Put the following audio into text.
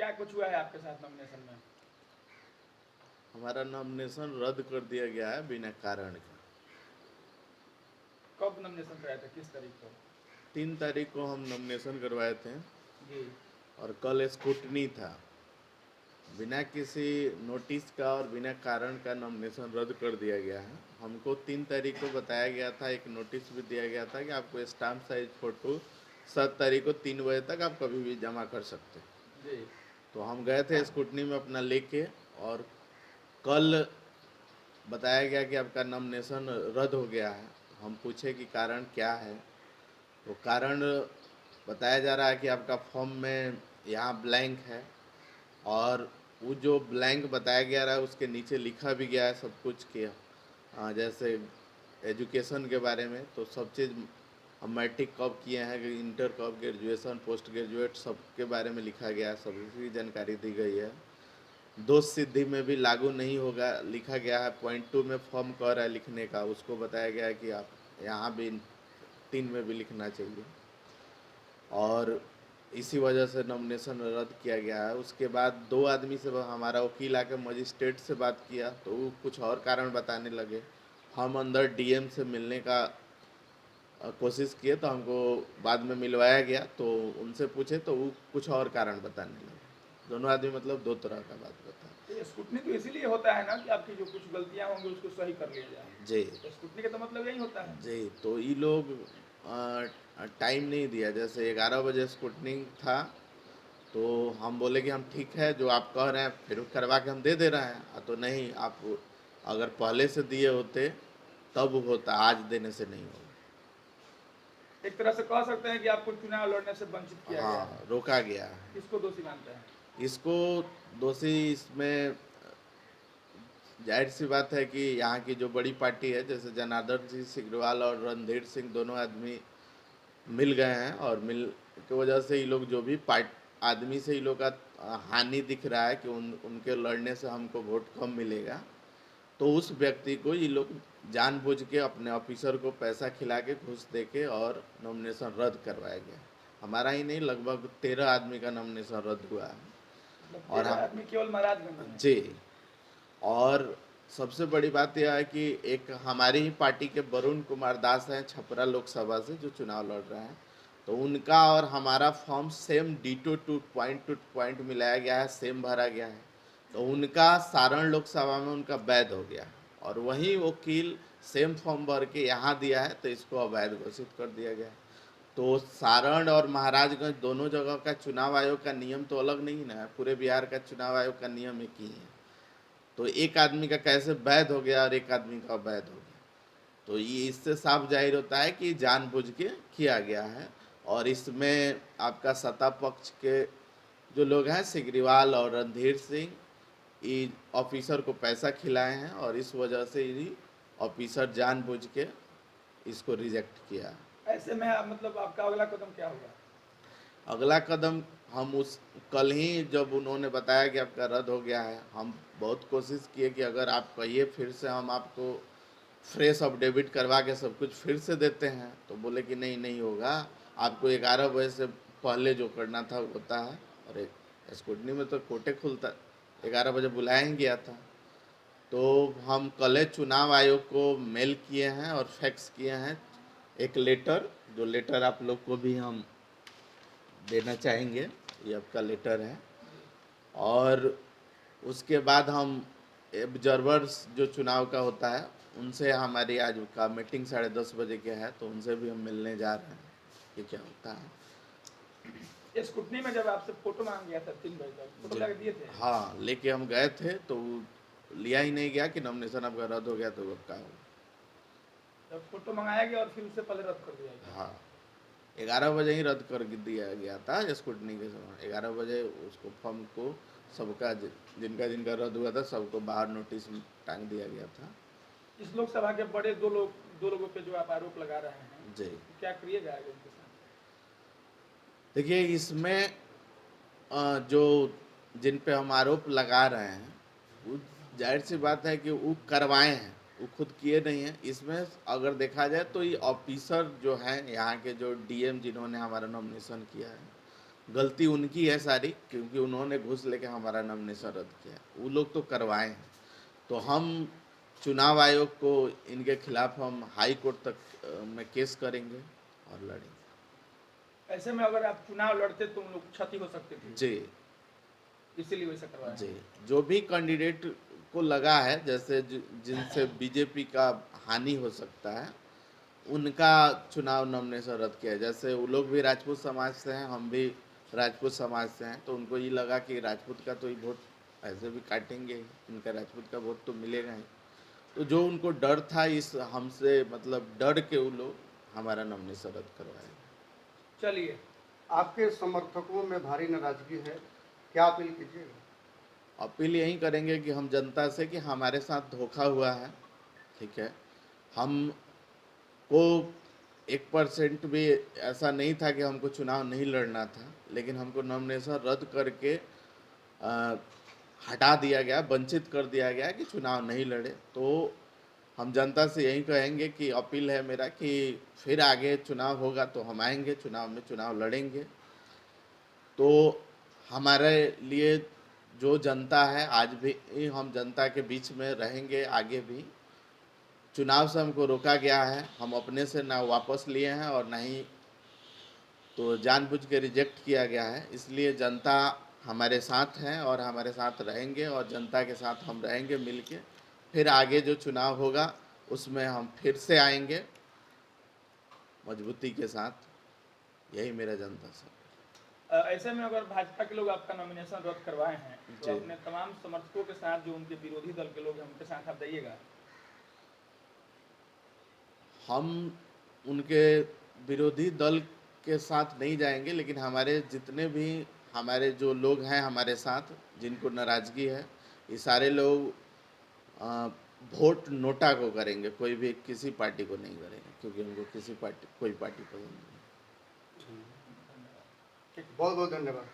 क्या कुछ हुआ है आपके साथ नॉमिनेशन में? हमारा नॉमिनेशन रद्द कर दिया गया है बिना कारण के। कब नॉमिनेशन कराया था, किस तारीख को? 3 तारीख को हम नॉमिनेशन करवाए थे जी। और कल स्क्रूटनी था। बिना किसी नोटिस का और बिना कारण का नॉमिनेशन रद्द कर दिया गया है। हमको 3 तारीख को बताया गया था, एक नोटिस भी दिया गया था कि आपको स्टाम्प साइज फ़ोटो 7 तारीख को 3 बजे तक आप कभी भी जमा कर सकते हैं। जी। तो हम गए थे स्क्रूटनी में अपना लेके, और कल बताया गया कि आपका नॉमिनेशन रद्द हो गया है। हम पूछे कि कारण क्या है, तो कारण बताया जा रहा है कि आपका फॉर्म में यहाँ ब्लैंक है, और वो जो ब्लैंक बताया गया रहा है उसके नीचे लिखा भी गया है सब कुछ कि जैसे एजुकेशन के बारे में, तो सब चीज़ हम मैट्रिक कब किए हैं, इंटर कब, ग्रेजुएशन, पोस्ट ग्रेजुएट, सब के बारे में लिखा गया है, सभी की जानकारी दी गई है। दोष सिद्धि में भी लागू नहीं होगा लिखा गया है। पॉइंट 2 में फॉर्म कह रहा है लिखने का, उसको बताया गया है कि आप यहाँ भी 3 में भी लिखना चाहिए, और इसी वजह से नॉमिनेशन रद्द किया गया है। उसके बाद 2 आदमी से हमारा वकील आके मजिस्ट्रेट से बात किया, तो वो कुछ और कारण बताने लगे। हम अंदर डीएम से मिलने का कोशिश किए, तो हमको बाद में मिलवाया गया, तो उनसे पूछे तो वो कुछ और कारण बताने लगे। दोनों आदमी मतलब दो तरह का बात बताए। तो ये स्क्रूटनी तो इसीलिए होता है ना कि आपकी जो कुछ गलतियां होंगी उसको सही कर लिया जाए। जी तो स्क्रूटनी का तो मतलब यही होता है। जी। तो ये लोग टाइम नहीं दिया। जैसे 11 बजे स्क्रूटनिंग था, तो हम बोले कि हम ठीक है जो आप कह रहे हैं फिर करवा के हम दे दे रहे हैं। तो नहीं, आप अगर पहले से दिए होते तब होता, आज देने से नहीं होगा। एक तरह से कह सकते हैं कि आपको चुनाव लड़ने से वंचित किया गया है। हाँ, रोका गया है। किसको दोषी मानते हैं? इसको दोषी, इसमें जाहिर सी बात है कि यहाँ की जो बड़ी पार्टी है, जैसे जनार्दन सिंह सिग्रीवाल और रणधीर सिंह, दोनों आदमी मिल गए हैं, और मिल की वजह से ये लोग जो भी पार्ट आदमी से ये लोग का हानि दिख रहा है कि उनके लड़ने से हमको वोट कम मिलेगा, तो उस व्यक्ति को ये लोग जानबूझ के अपने ऑफिसर को पैसा खिला के, घूस दे के, और नॉमिनेशन रद्द करवाया गया। हमारा ही नहीं, लगभग 13 आदमी का नॉमिनेशन रद्द हुआ है। मतलब और 13 हम आदमी केवल महाराजगंज में? जी। और सबसे बड़ी बात यह है कि एक हमारी ही पार्टी के वरुण कुमार दास हैं छपरा लोकसभा से, जो चुनाव लड़ रहे हैं, तो उनका और हमारा फॉर्म सेम टू पॉइंट मिलाया गया है, सेम भरा गया है। तो उनका सारण लोकसभा में उनका वैध हो गया, और वही वकील सेम फॉर्म भर के यहाँ दिया है, तो इसको अवैध घोषित कर दिया गया। तो सारण और महाराजगंज दोनों जगह का चुनाव आयोग का नियम तो अलग नहीं ना है, पूरे बिहार का चुनाव आयोग का नियम एक ही है। तो एक आदमी का कैसे वैध हो गया और एक आदमी का अवैध हो गया, तो ये इससे साफ जाहिर होता है कि जानबूझ के किया गया है। और इसमें आपका सत्ता पक्ष के जो लोग हैं, सिग्रीवाल और रणधीर सिंह, ये ऑफिसर को पैसा खिलाए हैं, और इस वजह से ये ऑफिसर जानबूझ के इसको रिजेक्ट किया। ऐसे में मतलब आपका अगला कदम क्या होगा? अगला कदम, हम उस कल ही जब उन्होंने बताया कि आपका रद्द हो गया है, हम बहुत कोशिश किए कि अगर आप कहिए फिर से हम आपको फ्रेश अपडेविट करवा के सब कुछ फिर से देते हैं, तो बोले कि नहीं, नहीं होगा, आपको 11 बजे से पहले जो करना था वो होता है। और एक स्कूटनी में तो कोटे खुलता, 11 बजे बुलाया ही गया था। तो हम कल चुनाव आयोग को मेल किए हैं और फैक्स किए हैं एक लेटर, जो लेटर आप लोग को भी हम देना चाहेंगे। ये आपका लेटर है। और उसके बाद हम ऑब्जर्वर्स जो चुनाव का होता है, उनसे हमारी आज का मीटिंग 10:30 बजे के है, तो उनसे भी हम मिलने जा रहे हैं कि क्या होता है। स्कूटनी में जब आपसे फोटो मांग गया था 3 बजे तक, फोटो ला के दिए थे? हाँ, लेके हम गए थे, तो लिया ही नहीं गया कि नॉमिनेशन आपका रद्द हो गया, तो अब क्या होगा। जब फोटो मंगाया गया और फिर उससे पहले रद्द कर दिया गया? हाँ, 11 बजे ही रद्द कर दिया गया था स्कूटनी के समय। 11 बजे उसको फॉर्म को सबका, जिनका जिनका रद्द हुआ था, सबको बाहर नोटिस टांग दिया गया था। इस लोकसभा के बड़े दो लोगों पे जो आप आरोप लगा रहे हैं, जी, क्या करिएगा आगे उनके साथ? देखिए, इसमें जो जिन पे हम आरोप लगा रहे हैं, वो जाहिर सी बात है कि वो करवाए हैं, वो खुद किए नहीं हैं। इसमें अगर देखा जाए तो ये ऑफिसर जो हैं यहाँ के, जो डीएम जिन्होंने हमारा नॉमिनेशन किया है, गलती उनकी है सारी, क्योंकि उन्होंने घूस लेके हमारा नॉमिनेशन रद्द किया। वो लोग तो करवाए हैं, तो हम चुनाव आयोग को इनके खिलाफ हम हाई कोर्ट तक में केस करेंगे और लड़ेंगे। ऐसे में अगर आप चुनाव लड़ते तो उन लोग को क्षति हो सकती थी, जी इसीलिए वैसा करवाया। जी, जो भी कैंडिडेट को लगा है, जैसे जिनसे बीजेपी का हानि हो सकता है, उनका चुनाव नॉमिनेशन रद्द किया है। जैसे वो लोग भी राजपूत समाज से हैं, हम भी राजपूत समाज से हैं, तो उनको ये लगा कि राजपूत का तो ही वोट ऐसे भी काटेंगे ही, इनका राजपूत का वोट तो मिलेगा ही। तो जो उनको डर था, इस हमसे मतलब डर के वो लोग हमारा नॉमिनेशन रद्द करवाए। चलिए, आपके समर्थकों में भारी नाराजगी है, क्या अपील कीजिएगा? अपील यही करेंगे कि हम जनता से कि हमारे साथ धोखा हुआ है, ठीक है। हम को 1% भी ऐसा नहीं था कि हमको चुनाव नहीं लड़ना था, लेकिन हमको नॉमिनेशन रद्द करके हटा दिया गया, वंचित कर दिया गया कि चुनाव नहीं लड़े। तो हम जनता से यही कहेंगे कि अपील है मेरा कि फिर आगे चुनाव होगा तो हम आएंगे, चुनाव में चुनाव लड़ेंगे। तो हमारे लिए जो जनता है, आज भी हम जनता के बीच में रहेंगे, आगे भी। चुनाव से हमको रोका गया है, हम अपने से ना वापस लिए हैं और ना ही तो जानबूझ के रिजेक्ट किया गया है। इसलिए जनता हमारे साथ है और हमारे साथ रहेंगे, और जनता के साथ हम रहेंगे मिलके। फिर आगे जो चुनाव होगा उसमें हम फिर से आएंगे मजबूती के साथ। यही मेरा जनता से। ऐसे में अगर भाजपा के लोग आपका नॉमिनेशन रद्द करवाए हैं तो जी। अपने तमाम समर्थकों के साथ, जो उनके विरोधी दल के लोग हैं, उनके साथ आप जाइएगा? हम उनके विरोधी दल के साथ नहीं जाएंगे, लेकिन हमारे जितने भी हमारे जो लोग हैं हमारे साथ, जिनको नाराज़गी है, ये सारे लोग वोट नोटा को करेंगे, कोई भी किसी पार्टी को नहीं करेंगे, क्योंकि उनको कोई पार्टी पसंद नहीं। बहुत बहुत धन्यवाद।